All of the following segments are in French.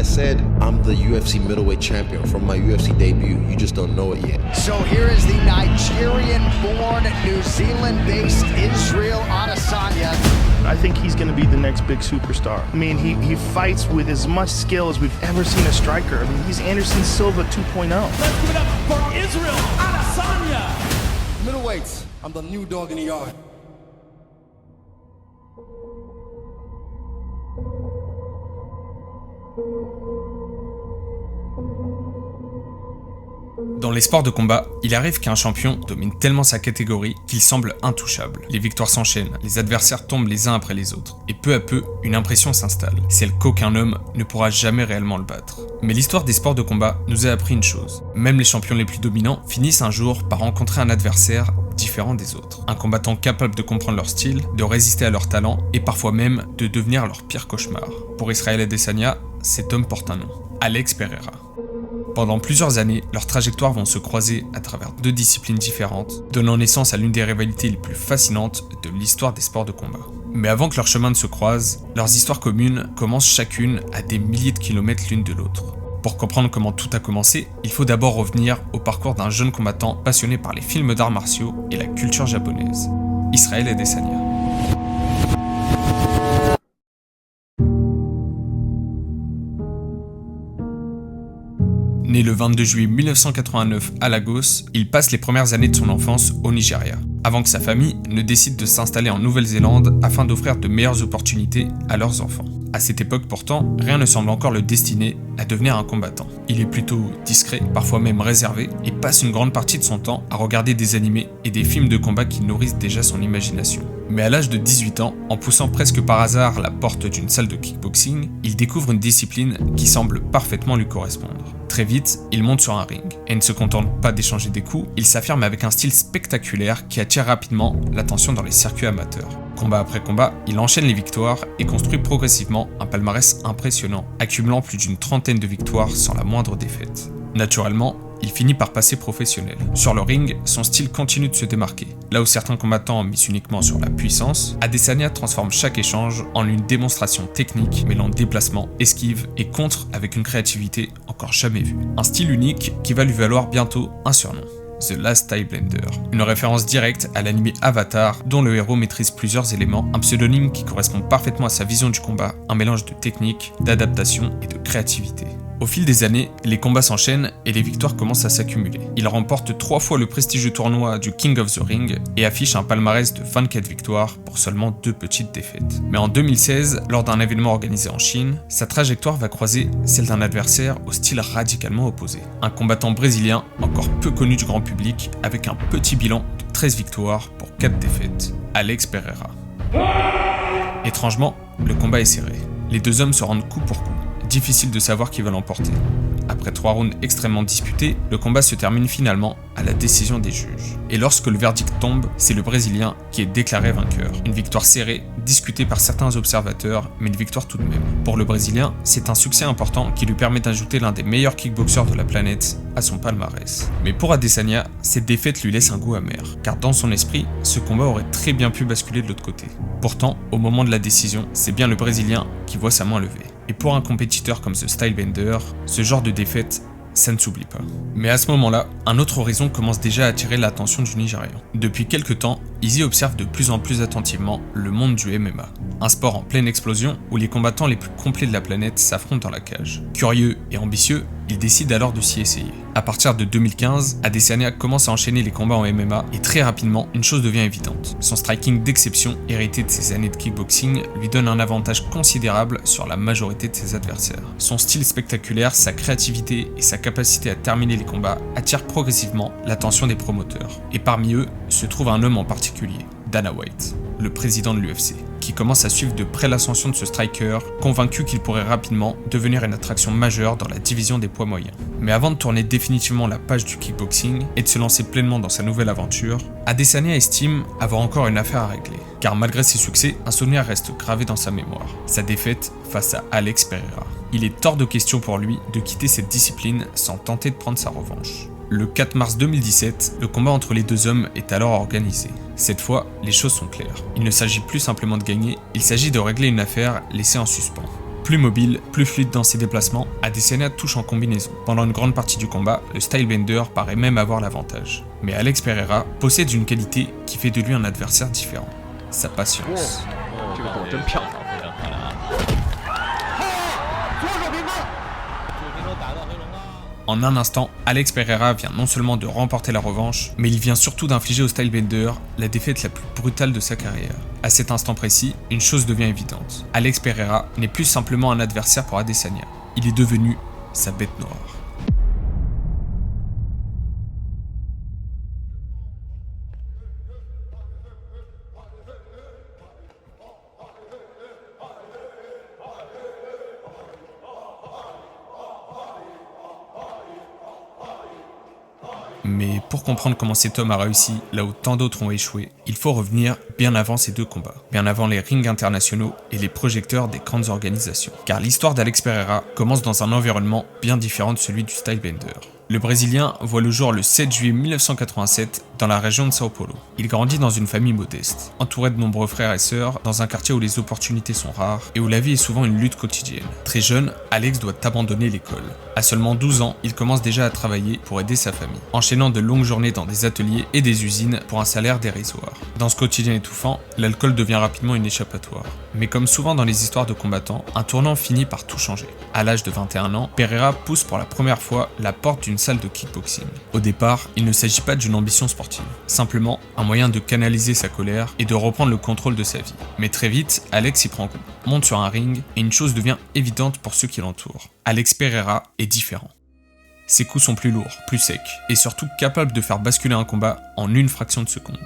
I said I'm the UFC middleweight champion from my UFC debut. You just don't know it yet. So here is the Nigerian-born, New Zealand-based Israel Adesanya. I think he's going to be the next big superstar. I mean, he fights with as much skill as we've ever seen a striker. I mean, he's Anderson Silva 2.0. Let's give it up for Israel Adesanya. Middleweights, I'm the new dog in the yard. Dans les sports de combat, il arrive qu'un champion domine tellement sa catégorie qu'il semble intouchable. Les victoires s'enchaînent, les adversaires tombent les uns après les autres, et peu à peu, une impression s'installe, celle qu'aucun homme ne pourra jamais réellement le battre. Mais l'histoire des sports de combat nous a appris une chose, même les champions les plus dominants finissent un jour par rencontrer un adversaire différent des autres. Un combattant capable de comprendre leur style, de résister à leur talent, et parfois même de devenir leur pire cauchemar. Pour Israël Adesanya, cet homme porte un nom, Alex Pereira. Pendant plusieurs années, leurs trajectoires vont se croiser à travers deux disciplines différentes, donnant naissance à l'une des rivalités les plus fascinantes de l'histoire des sports de combat. Mais avant que leurs chemins ne se croisent, leurs histoires communes commencent chacune à des milliers de kilomètres l'une de l'autre. Pour comprendre comment tout a commencé, il faut d'abord revenir au parcours d'un jeune combattant passionné par les films d'arts martiaux et la culture japonaise, Israël Adesanya. Né le 22 juillet 1989 à Lagos, il passe les premières années de son enfance au Nigeria, avant que sa famille ne décide de s'installer en Nouvelle-Zélande afin d'offrir de meilleures opportunités à leurs enfants. À cette époque pourtant, rien ne semble encore le destiner à devenir un combattant. Il est plutôt discret, parfois même réservé, et passe une grande partie de son temps à regarder des animés et des films de combat qui nourrissent déjà son imagination. Mais à l'âge de 18 ans, en poussant presque par hasard la porte d'une salle de kickboxing, il découvre une discipline qui semble parfaitement lui correspondre. Très vite, il monte sur un ring, et ne se contente pas d'échanger des coups, il s'affirme avec un style spectaculaire qui attire rapidement l'attention dans les circuits amateurs. Combat après combat, il enchaîne les victoires et construit progressivement un palmarès impressionnant, accumulant plus d'une trentaine de victoires sans la moindre défaite. Naturellement, il finit par passer professionnel. Sur le ring, son style continue de se démarquer. Là où certains combattants misent uniquement sur la puissance, Adesanya transforme chaque échange en une démonstration technique mêlant déplacement, esquive et contre avec une créativité encore jamais vue. Un style unique qui va lui valoir bientôt un surnom. The Last Airbender, une référence directe à l'anime Avatar dont le héros maîtrise plusieurs éléments, un pseudonyme qui correspond parfaitement à sa vision du combat, un mélange de technique, d'adaptation et de créativité. Au fil des années, les combats s'enchaînent et les victoires commencent à s'accumuler. Il remporte 3 fois le prestigieux tournoi du King of the Ring et affiche un palmarès de 24 victoires pour seulement 2 petites défaites. Mais en 2016, lors d'un événement organisé en Chine, sa trajectoire va croiser celle d'un adversaire au style radicalement opposé. Un combattant brésilien encore peu connu du grand public avec un petit bilan de 13 victoires pour 4 défaites, Alex Pereira. Étrangement, le combat est serré. Les deux hommes se rendent coup pour coup. Difficile de savoir qui va l'emporter. Après 3 rounds extrêmement disputés, le combat se termine finalement à la décision des juges. Et lorsque le verdict tombe, c'est le Brésilien qui est déclaré vainqueur. Une victoire serrée, discutée par certains observateurs, mais une victoire tout de même. Pour le Brésilien, c'est un succès important qui lui permet d'ajouter l'un des meilleurs kickboxers de la planète à son palmarès. Mais pour Adesanya, cette défaite lui laisse un goût amer, car dans son esprit, ce combat aurait très bien pu basculer de l'autre côté. Pourtant, au moment de la décision, c'est bien le Brésilien qui voit sa main levée. Et pour un compétiteur comme The Stylebender, ce genre de défaite, ça ne s'oublie pas. Mais à ce moment-là, un autre horizon commence déjà à attirer l'attention du Nigérian. Depuis quelques temps, Izzy observe de plus en plus attentivement le monde du MMA, un sport en pleine explosion où les combattants les plus complets de la planète s'affrontent dans la cage. Curieux et ambitieux, il décide alors de s'y essayer. À partir de 2015, Adesanya commence à enchaîner les combats en MMA et très rapidement, une chose devient évidente. Son striking d'exception, hérité de ses années de kickboxing, lui donne un avantage considérable sur la majorité de ses adversaires. Son style spectaculaire, sa créativité et sa capacité à terminer les combats attirent progressivement l'attention des promoteurs. Et parmi eux se trouve un homme en particulier, Dana White, le président de l'UFC, qui commence à suivre de près l'ascension de ce striker, convaincu qu'il pourrait rapidement devenir une attraction majeure dans la division des poids moyens. Mais avant de tourner définitivement la page du kickboxing et de se lancer pleinement dans sa nouvelle aventure, Adesanya estime avoir encore une affaire à régler. Car malgré ses succès, un souvenir reste gravé dans sa mémoire, sa défaite face à Alex Pereira. Il est hors de question pour lui de quitter cette discipline sans tenter de prendre sa revanche. Le 4 mars 2017, le combat entre les deux hommes est alors organisé. Cette fois, les choses sont claires. Il ne s'agit plus simplement de gagner, il s'agit de régler une affaire laissée en suspens. Plus mobile, plus fluide dans ses déplacements, Adesanya touche en combinaison. Pendant une grande partie du combat, le Stylebender paraît même avoir l'avantage. Mais Alex Pereira possède une qualité qui fait de lui un adversaire différent. Sa patience. En un instant, Alex Pereira vient non seulement de remporter la revanche, mais il vient surtout d'infliger au Stylebender la défaite la plus brutale de sa carrière. À cet instant précis, une chose devient évidente. Alex Pereira n'est plus simplement un adversaire pour Adesanya, il est devenu sa bête noire. Mais pour comprendre comment cet homme a réussi là où tant d'autres ont échoué, il faut revenir bien avant ces deux combats, bien avant les rings internationaux et les projecteurs des grandes organisations. Car l'histoire d'Alex Pereira commence dans un environnement bien différent de celui du Stylebender. Le Brésilien voit le jour le 7 juillet 1987 dans la région de Sao Paulo. Il grandit dans une famille modeste, entouré de nombreux frères et sœurs, dans un quartier où les opportunités sont rares et où la vie est souvent une lutte quotidienne. Très jeune, Alex doit abandonner l'école. À seulement 12 ans, il commence déjà à travailler pour aider sa famille, enchaînant de longues journées dans des ateliers et des usines pour un salaire dérisoire. Dans ce quotidien étouffant, l'alcool devient rapidement une échappatoire. Mais comme souvent dans les histoires de combattants, un tournant finit par tout changer. À l'âge de 21 ans, Pereira pousse pour la première fois la porte d'une salle de kickboxing. Au départ, il ne s'agit pas d'une ambition sportive, simplement un moyen de canaliser sa colère et de reprendre le contrôle de sa vie. Mais très vite, Alex y prend goût, monte sur un ring et une chose devient évidente pour ceux qui l'entourent. Alex Pereira est différent. Ses coups sont plus lourds, plus secs et surtout capables de faire basculer un combat en une fraction de seconde.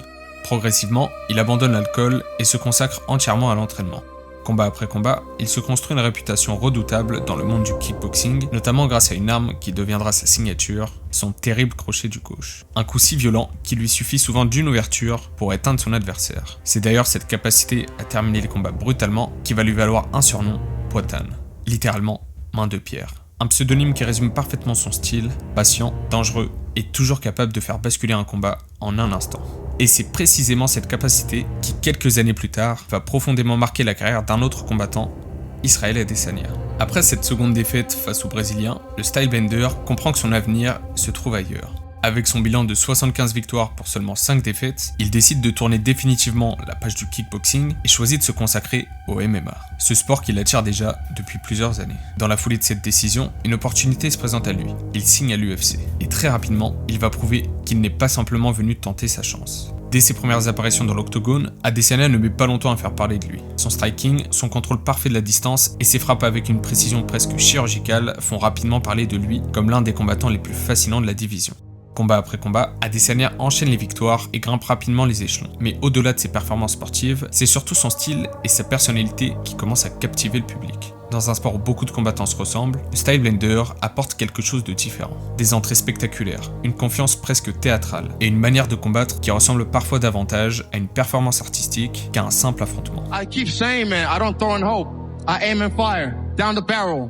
Progressivement, il abandonne l'alcool et se consacre entièrement à l'entraînement. Combat après combat, il se construit une réputation redoutable dans le monde du kickboxing, notamment grâce à une arme qui deviendra sa signature, son terrible crochet du gauche. Un coup si violent qu'il lui suffit souvent d'une ouverture pour éteindre son adversaire. C'est d'ailleurs cette capacité à terminer les combats brutalement qui va lui valoir un surnom, Poatan, littéralement main de pierre. Un pseudonyme qui résume parfaitement son style, patient, dangereux et toujours capable de faire basculer un combat en un instant. Et c'est précisément cette capacité qui, quelques années plus tard, va profondément marquer la carrière d'un autre combattant, Israel Adesanya. Après cette seconde défaite face au Brésilien, le Stylebender comprend que son avenir se trouve ailleurs. Avec son bilan de 75 victoires pour seulement 5 défaites, il décide de tourner définitivement la page du kickboxing et choisit de se consacrer au MMA, ce sport qui l'attire déjà depuis plusieurs années. Dans la foulée de cette décision, une opportunité se présente à lui. Il signe à l'UFC et très rapidement, il va prouver qu'il n'est pas simplement venu tenter sa chance. Dès ses premières apparitions dans l'octogone, Adesanya ne met pas longtemps à faire parler de lui. Son striking, son contrôle parfait de la distance et ses frappes avec une précision presque chirurgicale font rapidement parler de lui comme l'un des combattants les plus fascinants de la division. Combat après combat, Adesanya enchaîne les victoires et grimpe rapidement les échelons. Mais au-delà de ses performances sportives, c'est surtout son style et sa personnalité qui commencent à captiver le public. Dans un sport où beaucoup de combattants se ressemblent, le Stylebender apporte quelque chose de différent. Des entrées spectaculaires, une confiance presque théâtrale et une manière de combattre qui ressemble parfois davantage à une performance artistique qu'à un simple affrontement. I keep saying, man, I don't throw in hope. I aim and fire, down the barrel.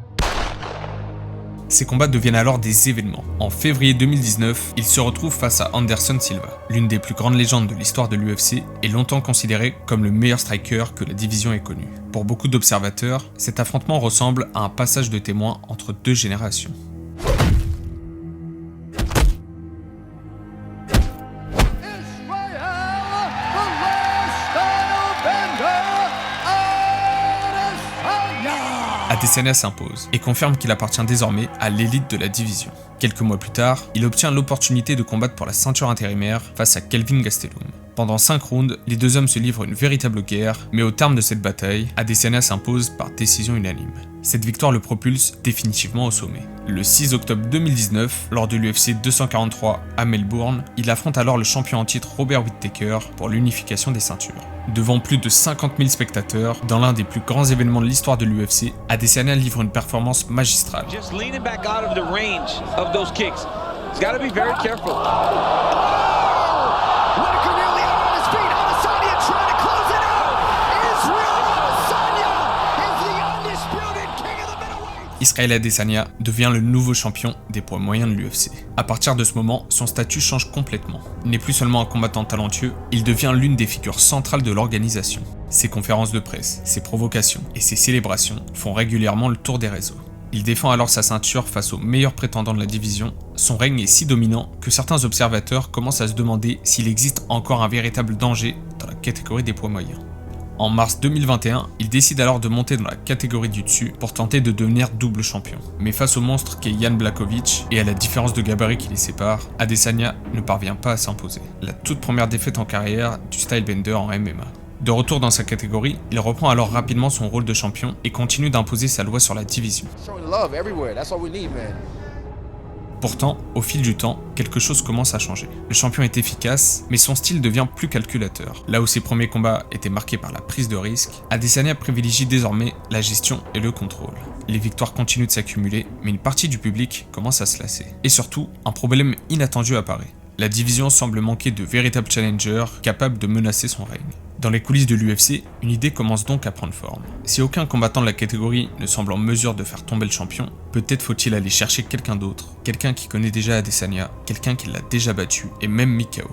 Ces combats deviennent alors des événements. En février 2019, il se retrouve face à Anderson Silva, l'une des plus grandes légendes de l'histoire de l'UFC et longtemps considéré comme le meilleur striker que la division ait connu. Pour beaucoup d'observateurs, cet affrontement ressemble à un passage de témoin entre deux générations. Adesanya s'impose et confirme qu'il appartient désormais à l'élite de la division. Quelques mois plus tard, il obtient l'opportunité de combattre pour la ceinture intérimaire face à Kelvin Gastelum. Pendant 5 rounds, les deux hommes se livrent une véritable guerre, mais au terme de cette bataille, Adesanya s'impose par décision unanime. Cette victoire le propulse définitivement au sommet. Le 6 octobre 2019, lors de l'UFC 243 à Melbourne, il affronte alors le champion en titre Robert Whittaker pour l'unification des ceintures. Devant plus de 50 000 spectateurs, dans l'un des plus grands événements de l'histoire de l'UFC, Adesanya livre une performance magistrale. Just leaning back out of the range of those kicks. He's got to be very careful. Whittaker nearly out on his feet. Adesanya trying to close it out. Israel Adesanya is the undisputed king of the middleweight. Israel Adesanya devient le nouveau champion des poids moyens de l'UFC. À partir de ce moment, son statut change complètement. Il n'est plus seulement un combattant talentueux, il devient l'une des figures centrales de l'organisation. Ses conférences de presse, ses provocations et ses célébrations font régulièrement le tour des réseaux. Il défend alors sa ceinture face aux meilleurs prétendants de la division. Son règne est si dominant que certains observateurs commencent à se demander s'il existe encore un véritable danger dans la catégorie des poids moyens. En mars 2021, il décide alors de monter dans la catégorie du dessus pour tenter de devenir double champion. Mais face au monstre qu'est Jan Blachowicz et à la différence de gabarit qui les sépare, Adesanya ne parvient pas à s'imposer. La toute première défaite en carrière du stylebender en MMA. De retour dans sa catégorie, il reprend alors rapidement son rôle de champion et continue d'imposer sa loi sur la division. Pourtant, au fil du temps, quelque chose commence à changer. Le champion est efficace, mais son style devient plus calculateur. Là où ses premiers combats étaient marqués par la prise de risque, Adesanya privilégie désormais la gestion et le contrôle. Les victoires continuent de s'accumuler, mais une partie du public commence à se lasser. Et surtout, un problème inattendu apparaît. La division semble manquer de véritables challengers capables de menacer son règne. Dans les coulisses de l'UFC, une idée commence donc à prendre forme. Si aucun combattant de la catégorie ne semble en mesure de faire tomber le champion, peut-être faut-il aller chercher quelqu'un d'autre, quelqu'un qui connaît déjà Adesanya, quelqu'un qui l'a déjà battu et même mis KO.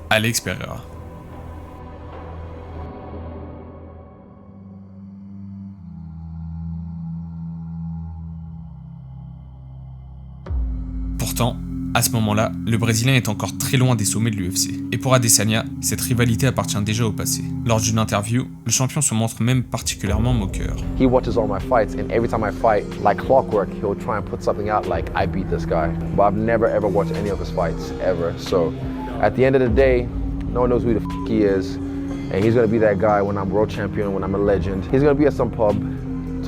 Alex Pereira. Pourtant, à ce moment-là, le Brésilien est encore très loin des sommets de l'UFC. Et pour Adesanya, cette rivalité appartient déjà au passé. Lors d'une interview, le champion se montre même particulièrement moqueur. He watches all my fights, and every time I fight, like clockwork, he'll try and put something out like, I beat this guy. But I've never ever watched any of his fights, ever. So, at the end of the day, no one knows who the f*** he is. And he's gonna be that guy when I'm world champion, when I'm a legend. He's gonna be at some pub,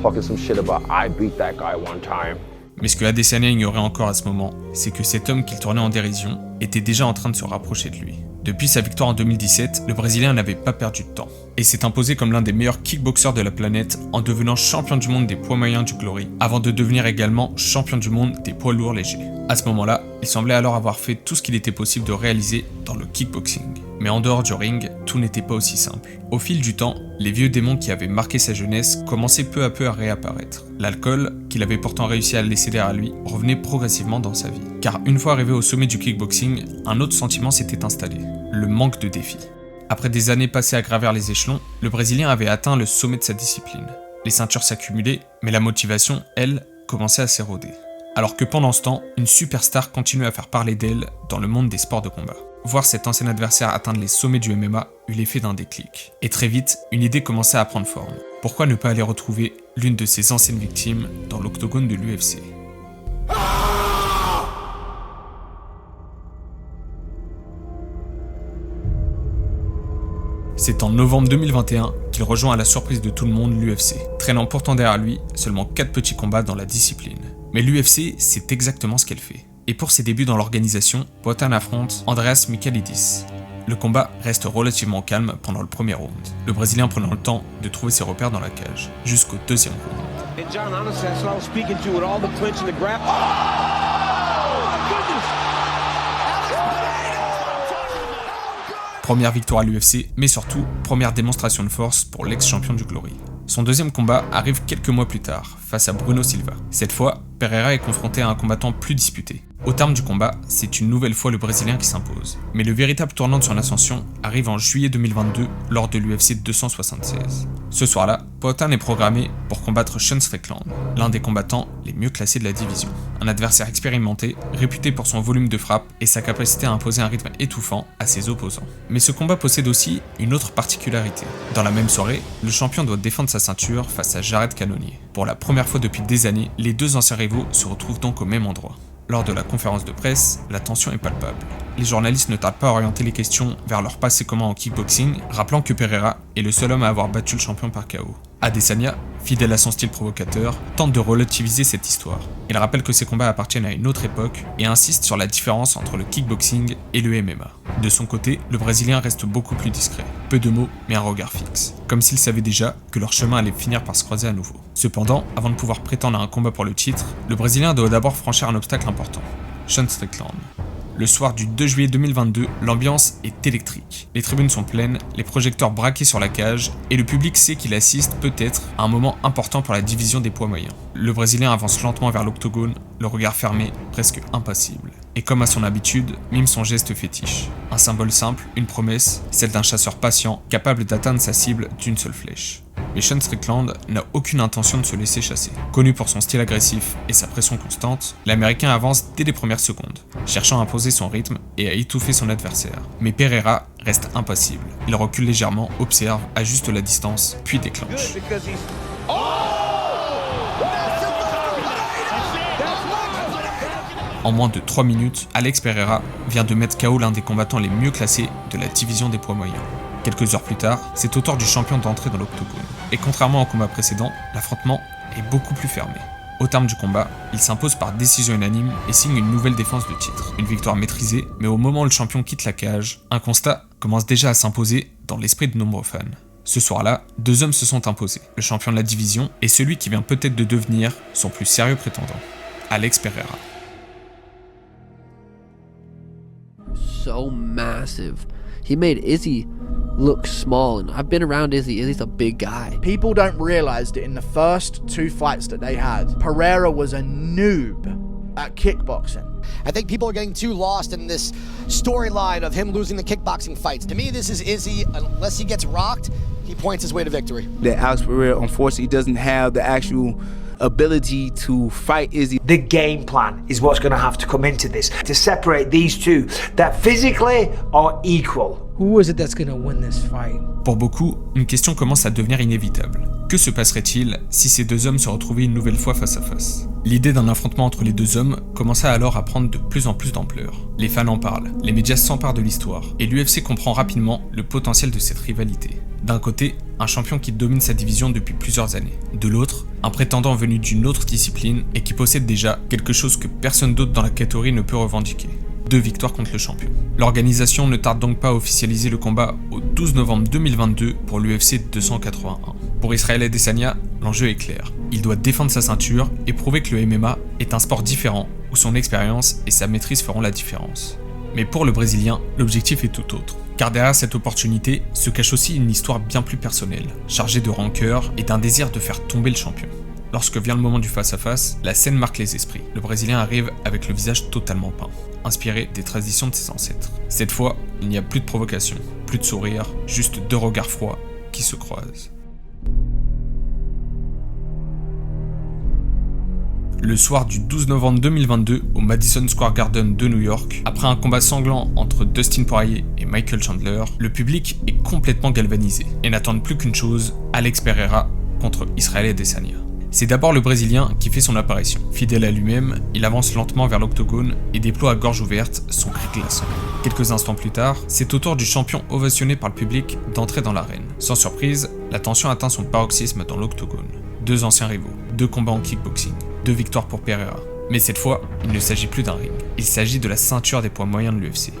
talking some shit about, I beat that guy one time. Mais ce que Adesanya ignorait encore à ce moment, c'est que cet homme qu'il tournait en dérision était déjà en train de se rapprocher de lui. Depuis sa victoire en 2017, le Brésilien n'avait pas perdu de temps et s'est imposé comme l'un des meilleurs kickboxers de la planète en devenant champion du monde des poids moyens du Glory, avant de devenir également champion du monde des poids lourds légers. À ce moment-là, il semblait alors avoir fait tout ce qu'il était possible de réaliser dans le kickboxing. Mais en dehors du ring, tout n'était pas aussi simple. Au fil du temps, les vieux démons qui avaient marqué sa jeunesse commençaient peu à peu à réapparaître. L'alcool, qu'il avait pourtant réussi à laisser derrière lui, revenait progressivement dans sa vie. Car une fois arrivé au sommet du kickboxing, un autre sentiment s'était installé, le manque de défis. Après des années passées à gravir les échelons, le Brésilien avait atteint le sommet de sa discipline. Les ceintures s'accumulaient, mais la motivation, elle, commençait à s'éroder. Alors que pendant ce temps, une superstar continuait à faire parler d'elle dans le monde des sports de combat. Voir cet ancien adversaire atteindre les sommets du MMA eut l'effet d'un déclic. Et très vite, une idée commençait à prendre forme. Pourquoi ne pas aller retrouver l'une de ses anciennes victimes dans l'octogone de l'UFC ? C'est en novembre 2021 qu'il rejoint à la surprise de tout le monde l'UFC, traînant pourtant derrière lui seulement 4 petits combats dans la discipline. Mais l'UFC, c'est exactement ce qu'elle fait. Et pour ses débuts dans l'organisation, Poatan affronte Andreas Michailidis. Le combat reste relativement calme pendant le premier round, le Brésilien prenant le temps de trouver ses repères dans la cage, jusqu'au deuxième round. And John, honestly, that's what I was speaking to with all the clinch and the grab. Première victoire à l'UFC, mais surtout, première démonstration de force pour l'ex-champion du Glory. Son deuxième combat arrive quelques mois plus tard, face à Bruno Silva. Cette fois, Pereira est confronté à un combattant plus disputé. Au terme du combat, c'est une nouvelle fois le Brésilien qui s'impose. Mais le véritable tournant de son ascension arrive en juillet 2022 lors de l'UFC 276. Ce soir-là, Poatan est programmé pour combattre Sean Strickland, l'un des combattants les mieux classés de la division. Un adversaire expérimenté, réputé pour son volume de frappe et sa capacité à imposer un rythme étouffant à ses opposants. Mais ce combat possède aussi une autre particularité. Dans la même soirée, le champion doit défendre sa ceinture face à Jared Cannonier. Pour la première fois depuis des années, les deux anciens rivaux se retrouvent donc au même endroit. Lors de la conférence de presse, la tension est palpable. Les journalistes ne tardent pas à orienter les questions vers leur passé commun en kickboxing, rappelant que Pereira est le seul homme à avoir battu le champion par KO. Adesanya, fidèle à son style provocateur, tente de relativiser cette histoire. Il rappelle que ces combats appartiennent à une autre époque et insiste sur la différence entre le kickboxing et le MMA. De son côté, le Brésilien reste beaucoup plus discret. Peu de mots, mais un regard fixe. Comme s'il savait déjà que leur chemin allait finir par se croiser à nouveau. Cependant, avant de pouvoir prétendre à un combat pour le titre, le Brésilien doit d'abord franchir un obstacle important. Sean Strickland. Le soir du 2 juillet 2022, l'ambiance est électrique. Les tribunes sont pleines, les projecteurs braqués sur la cage, et le public sait qu'il assiste peut-être à un moment important pour la division des poids moyens. Le Brésilien avance lentement vers l'octogone, le regard fermé, presque impassible. Et comme à son habitude, mime son geste fétiche. Un symbole simple, une promesse, celle d'un chasseur patient, capable d'atteindre sa cible d'une seule flèche. Mais Sean Strickland n'a aucune intention de se laisser chasser. Connu pour son style agressif et sa pression constante, l'Américain avance dès les premières secondes, cherchant à imposer son rythme et à étouffer son adversaire. Mais Pereira reste impassible. Il recule légèrement, observe, ajuste la distance, puis déclenche. En moins de 3 minutes, Alex Pereira vient de mettre KO l'un des combattants les mieux classés de la division des poids moyens. Quelques heures plus tard, c'est au tour du champion d'entrer dans l'octogone. Et contrairement au combat précédent, l'affrontement est beaucoup plus fermé. Au terme du combat, il s'impose par décision unanime et signe une nouvelle défense de titre. Une victoire maîtrisée, mais au moment où le champion quitte la cage, un constat commence déjà à s'imposer dans l'esprit de nombreux fans. Ce soir-là, 2 hommes se sont imposés, le champion de la division et celui qui vient peut-être de devenir son plus sérieux prétendant, Alex Pereira. So massive. He made Izzy look small, and I've been around Izzy. Izzy's a big guy. People don't realize that in the first 2 fights that they had, Pereira was a noob at kickboxing. I think people are getting too lost in this storyline of him losing the kickboxing fights. To me, this is Izzy. Unless he gets rocked, he points his way to victory. That Alex Pereira, unfortunately, doesn't have the actual ability to fight Izzy. The game plan is what's going to have to come into this to separate these two that physically are equal. Who is it that's going to win this fight? Pour beaucoup, une question commence à devenir inévitable. Que se passerait-il si ces 2 hommes se retrouvaient une nouvelle fois face à face? L'idée d'un affrontement entre les 2 hommes commença alors à prendre de plus en plus d'ampleur. Les fans en parlent, les médias s'emparent de l'histoire, et l'UFC comprend rapidement le potentiel de cette rivalité. D'un côté, un champion qui domine sa division depuis plusieurs années. De l'autre, un prétendant venu d'une autre discipline et qui possède déjà quelque chose que personne d'autre dans la catégorie ne peut revendiquer. 2 victoires contre le champion. L'organisation ne tarde donc pas à officialiser le combat au 12 novembre 2022 pour l'UFC 281. Pour Israel Adesanya, l'enjeu est clair. Il doit défendre sa ceinture et prouver que le MMA est un sport différent où son expérience et sa maîtrise feront la différence. Mais pour le Brésilien, l'objectif est tout autre. Car derrière cette opportunité se cache aussi une histoire bien plus personnelle, chargée de rancœur et d'un désir de faire tomber le champion. Lorsque vient le moment du face-à-face, la scène marque les esprits. Le Brésilien arrive avec le visage totalement peint, inspiré des traditions de ses ancêtres. Cette fois, il n'y a plus de provocation, plus de sourire, juste 2 regards froids qui se croisent. Le soir du 12 novembre 2022, au Madison Square Garden de New York, après un combat sanglant entre Dustin Poirier et Michael Chandler, le public est complètement galvanisé et n'attend plus qu'une chose, Alex Pereira contre Israel Adesanya. C'est d'abord le Brésilien qui fait son apparition. Fidèle à lui-même, il avance lentement vers l'octogone et déploie à gorge ouverte son cri glaçant. Quelques instants plus tard, c'est au tour du champion ovationné par le public d'entrer dans l'arène. Sans surprise, la tension atteint son paroxysme dans l'octogone. 2 anciens rivaux, 2 combats en kickboxing, 2 victoires pour Pereira. Mais cette fois, il ne s'agit plus d'un ring. Il s'agit de la ceinture des poids moyens de l'UFC.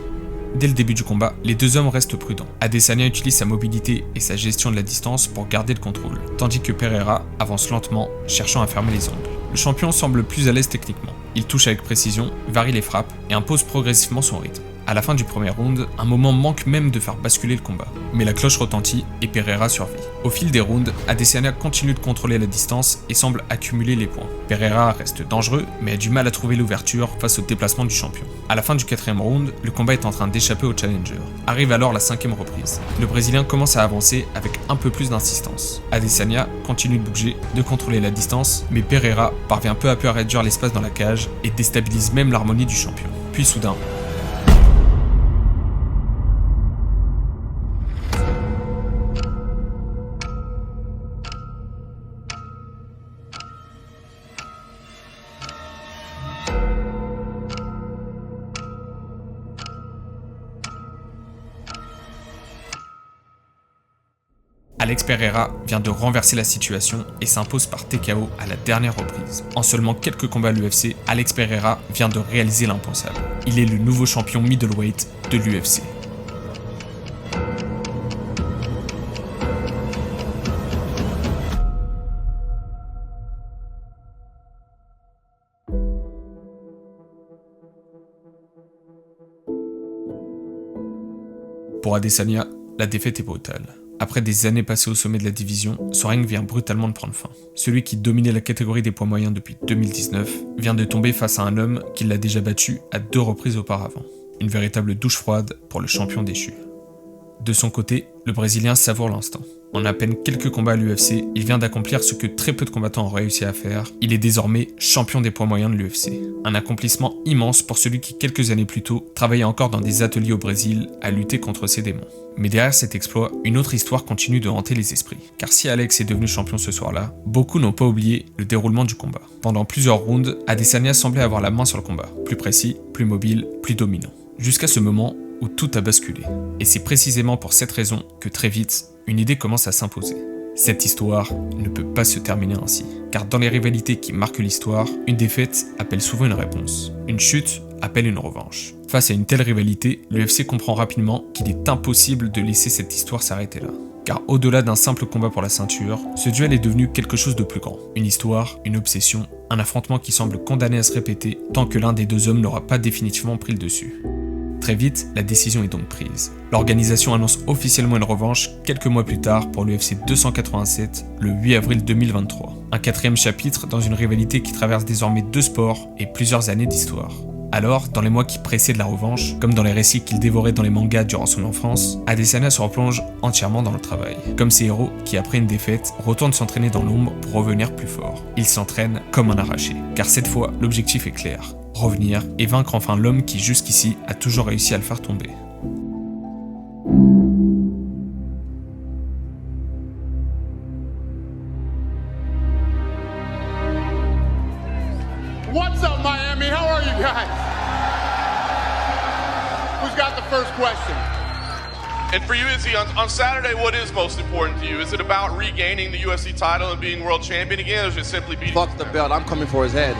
Dès le début du combat, les 2 hommes restent prudents. Adesanya utilise sa mobilité et sa gestion de la distance pour garder le contrôle, tandis que Pereira avance lentement, cherchant à fermer les angles. Le champion semble plus à l'aise techniquement. Il touche avec précision, varie les frappes et impose progressivement son rythme. À la fin du premier round, un moment manque même de faire basculer le combat. Mais la cloche retentit et Pereira survit. Au fil des rounds, Adesanya continue de contrôler la distance et semble accumuler les points. Pereira reste dangereux, mais a du mal à trouver l'ouverture face au déplacement du champion. À la fin du 4e round, le combat est en train d'échapper au challenger. Arrive alors la 5e reprise. Le Brésilien commence à avancer avec un peu plus d'insistance. Adesanya continue de bouger, de contrôler la distance, mais Pereira parvient peu à peu à réduire l'espace dans la cage et déstabilise même l'harmonie du champion. Puis soudain, Alex Pereira vient de renverser la situation et s'impose par TKO à la dernière reprise. En seulement quelques combats à l'UFC, Alex Pereira vient de réaliser l'impensable. Il est le nouveau champion middleweight de l'UFC. Pour Adesanya, la défaite est brutale. Après des années passées au sommet de la division, son règne vient brutalement de prendre fin. Celui qui dominait la catégorie des poids moyens depuis 2019 vient de tomber face à un homme qui l'a déjà battu à 2 reprises auparavant. Une véritable douche froide pour le champion déchu. De son côté, le Brésilien savoure l'instant. En à peine quelques combats à l'UFC, il vient d'accomplir ce que très peu de combattants ont réussi à faire. Il est désormais champion des poids moyens de l'UFC. Un accomplissement immense pour celui qui, quelques années plus tôt, travaillait encore dans des ateliers au Brésil à lutter contre ses démons. Mais derrière cet exploit, une autre histoire continue de hanter les esprits. Car si Alex est devenu champion ce soir-là, beaucoup n'ont pas oublié le déroulement du combat. Pendant plusieurs rounds, Adesanya semblait avoir la main sur le combat. Plus précis, plus mobile, plus dominant. Jusqu'à ce moment où tout a basculé. Et c'est précisément pour cette raison que très vite, une idée commence à s'imposer. Cette histoire ne peut pas se terminer ainsi. Car dans les rivalités qui marquent l'histoire, une défaite appelle souvent une réponse. Une chute appelle une revanche. Face à une telle rivalité, l'UFC comprend rapidement qu'il est impossible de laisser cette histoire s'arrêter là. Car au-delà d'un simple combat pour la ceinture, ce duel est devenu quelque chose de plus grand. Une histoire, une obsession, un affrontement qui semble condamné à se répéter tant que l'un des deux hommes n'aura pas définitivement pris le dessus. Très vite, la décision est donc prise. L'organisation annonce officiellement une revanche quelques mois plus tard pour l'UFC 287, le 8 avril 2023. Un 4e chapitre dans une rivalité qui traverse désormais 2 sports et plusieurs années d'histoire. Alors, dans les mois qui précèdent la revanche, comme dans les récits qu'il dévorait dans les mangas durant son enfance, Adesanya se replonge entièrement dans le travail. Comme ces héros qui, après une défaite, retournent s'entraîner dans l'ombre pour revenir plus fort. Il s'entraîne comme un arraché, car cette fois, l'objectif est clair. Revenir et vaincre enfin l'homme qui jusqu'ici a toujours réussi à le faire tomber. What's up, Miami? How are you guys? Who's got the first question? And for you, Izzy, on Saturday, what is most important to you? Is it about regaining the UFC title and being world champion again, or is it simply beating... Fuck the belt, I'm coming for his head.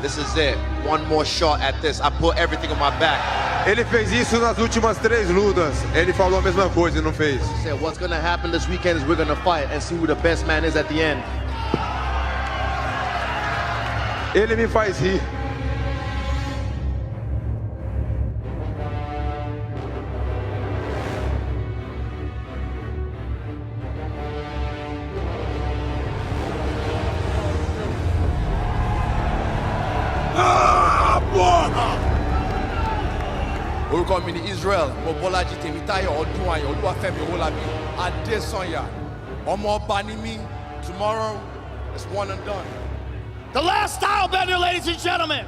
This is it. One more shot at this. I put everything on my back. Ele fez isso nas últimas 3 lutas. Ele falou a mesma coisa e não fez. He said, what's gonna happen this weekend is we're gonna fight and see who the best man is at the end. Ele me faz rir. Orúkọ mi ni Israel Mobolaji Temitayo Odunwayo Olúwafẹ́mi Owólabí Adesanya. Ọmọ ọba ni mí. Tomorrow it's one and done. The last style bender, ladies and gentlemen.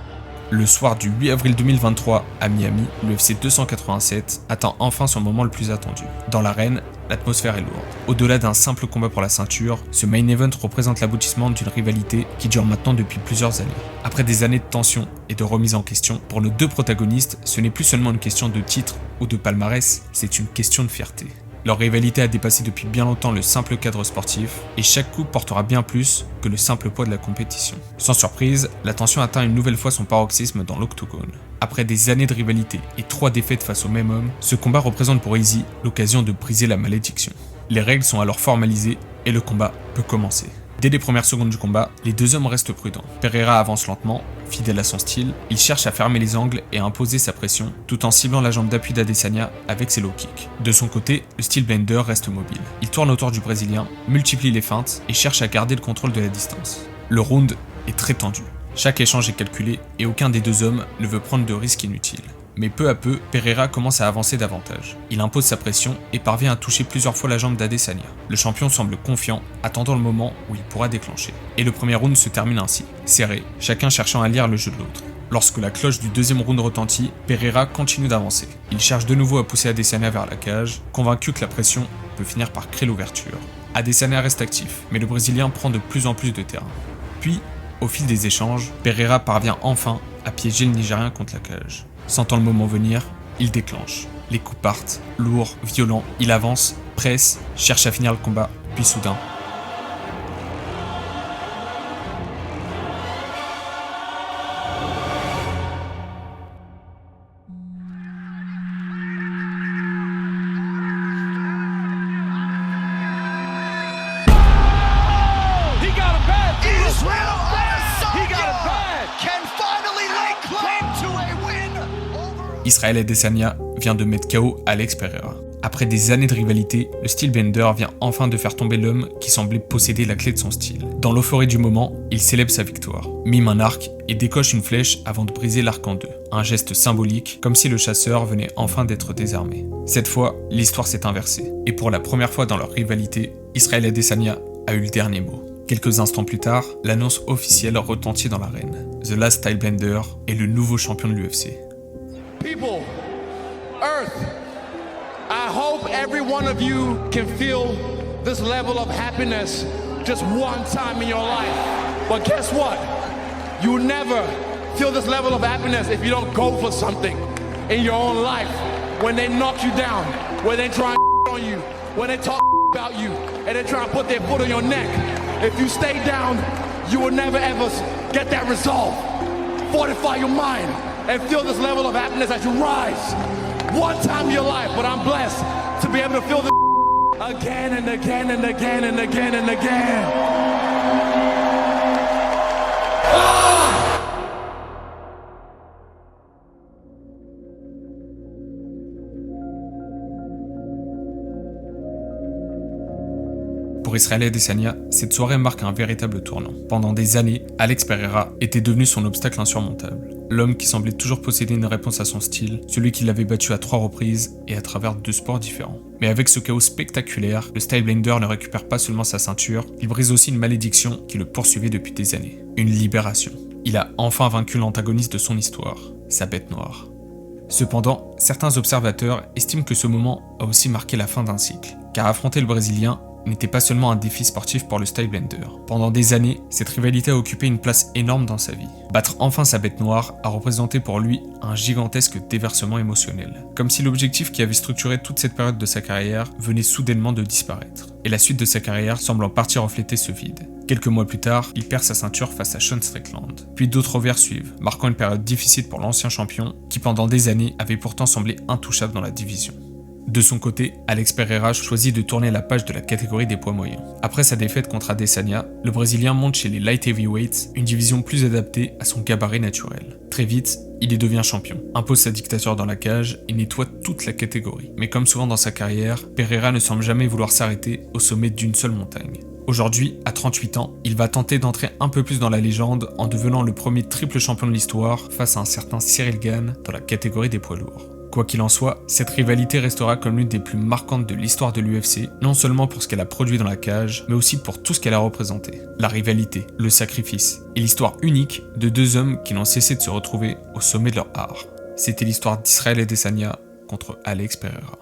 Le soir du 8 avril 2023 à Miami, l'UFC 287 attend enfin son moment le plus attendu. Dans l'arène, l'atmosphère est lourde. Au-delà d'un simple combat pour la ceinture, ce main event représente l'aboutissement d'une rivalité qui dure maintenant depuis plusieurs années. Après des années de tension et de remise en question, pour nos 2 protagonistes, ce n'est plus seulement une question de titre ou de palmarès, c'est une question de fierté. Leur rivalité a dépassé depuis bien longtemps le simple cadre sportif, et chaque coup portera bien plus que le simple poids de la compétition. Sans surprise, la tension atteint une nouvelle fois son paroxysme dans l'octogone. Après des années de rivalité et 3 défaites face au même homme, ce combat représente pour Izzy l'occasion de briser la malédiction. Les règles sont alors formalisées et le combat peut commencer. Dès les premières secondes du combat, les 2 hommes restent prudents. Pereira avance lentement, fidèle à son style, il cherche à fermer les angles et à imposer sa pression, tout en ciblant la jambe d'appui d'Adesanya avec ses low kicks. De son côté, le style bender reste mobile. Il tourne autour du Brésilien, multiplie les feintes et cherche à garder le contrôle de la distance. Le round est très tendu. Chaque échange est calculé et aucun des 2 hommes ne veut prendre de risques inutiles. Mais peu à peu, Pereira commence à avancer davantage. Il impose sa pression et parvient à toucher plusieurs fois la jambe d'Adesanya. Le champion semble confiant, attendant le moment où il pourra déclencher. Et le premier round se termine ainsi, serré, chacun cherchant à lire le jeu de l'autre. Lorsque la cloche du 2e round retentit, Pereira continue d'avancer. Il cherche de nouveau à pousser Adesanya vers la cage, convaincu que la pression peut finir par créer l'ouverture. Adesanya reste actif, mais le Brésilien prend de plus en plus de terrain. Puis, au fil des échanges, Pereira parvient enfin à piéger le Nigérien contre la cage. Sentant le moment venir, il déclenche. Les coups partent, lourds, violents, il avance, presse, cherche à finir le combat, puis soudain... Israel Adesanya vient de mettre KO Alex Pereira. Après des années de rivalité, le Steelbender vient enfin de faire tomber l'homme qui semblait posséder la clé de son style. Dans l'euphorie du moment, il célèbre sa victoire, mime un arc et décoche une flèche avant de briser l'arc en deux. Un geste symbolique, comme si le chasseur venait enfin d'être désarmé. Cette fois, l'histoire s'est inversée, et pour la première fois dans leur rivalité, Israel Adesanya a eu le dernier mot. Quelques instants plus tard, l'annonce officielle retentit dans l'arène. The Last Stylebender est le nouveau champion de l'UFC. People, Earth, I hope every one of you can feel this level of happiness just one time in your life. But guess what? You will never feel this level of happiness if you don't go for something in your own life. When they knock you down, when they try on you, when they talk about you, and they try to put their foot on your neck. If you stay down, you will never ever get that resolve. Fortify your mind and feel this level of happiness as you rise. One time in your life, but I'm blessed to be able to feel this again and again and again and again and again. Pour Israel Adesanya, cette soirée marque un véritable tournant. Pendant des années, Alex Pereira était devenu son obstacle insurmontable. L'homme qui semblait toujours posséder une réponse à son style, celui qui l'avait battu à 3 reprises et à travers 2 sports différents. Mais avec ce chaos spectaculaire, le Stylebender ne récupère pas seulement sa ceinture, il brise aussi une malédiction qui le poursuivait depuis des années. Une libération. Il a enfin vaincu l'antagoniste de son histoire, sa bête noire. Cependant, certains observateurs estiment que ce moment a aussi marqué la fin d'un cycle, car affronter le Brésilien n'était pas seulement un défi sportif pour le Stylebender. Pendant des années, cette rivalité a occupé une place énorme dans sa vie. Battre enfin sa bête noire a représenté pour lui un gigantesque déversement émotionnel. Comme si l'objectif qui avait structuré toute cette période de sa carrière venait soudainement de disparaître. Et la suite de sa carrière semble en partie refléter ce vide. Quelques mois plus tard, il perd sa ceinture face à Sean Strickland. Puis d'autres revers suivent, marquant une période difficile pour l'ancien champion, qui pendant des années avait pourtant semblé intouchable dans la division. De son côté, Alex Pereira choisit de tourner la page de la catégorie des poids moyens. Après sa défaite contre Adesanya, le Brésilien monte chez les light heavyweights, une division plus adaptée à son gabarit naturel. Très vite, il y devient champion, impose sa dictature dans la cage et nettoie toute la catégorie. Mais comme souvent dans sa carrière, Pereira ne semble jamais vouloir s'arrêter au sommet d'une seule montagne. Aujourd'hui, à 38 ans, il va tenter d'entrer un peu plus dans la légende en devenant le premier triple champion de l'histoire face à un certain Cyril Gane dans la catégorie des poids lourds. Quoi qu'il en soit, cette rivalité restera comme l'une des plus marquantes de l'histoire de l'UFC, non seulement pour ce qu'elle a produit dans la cage, mais aussi pour tout ce qu'elle a représenté. La rivalité, le sacrifice, et l'histoire unique de 2 hommes qui n'ont cessé de se retrouver au sommet de leur art. C'était l'histoire d'Israel Adesanya contre Alex Pereira.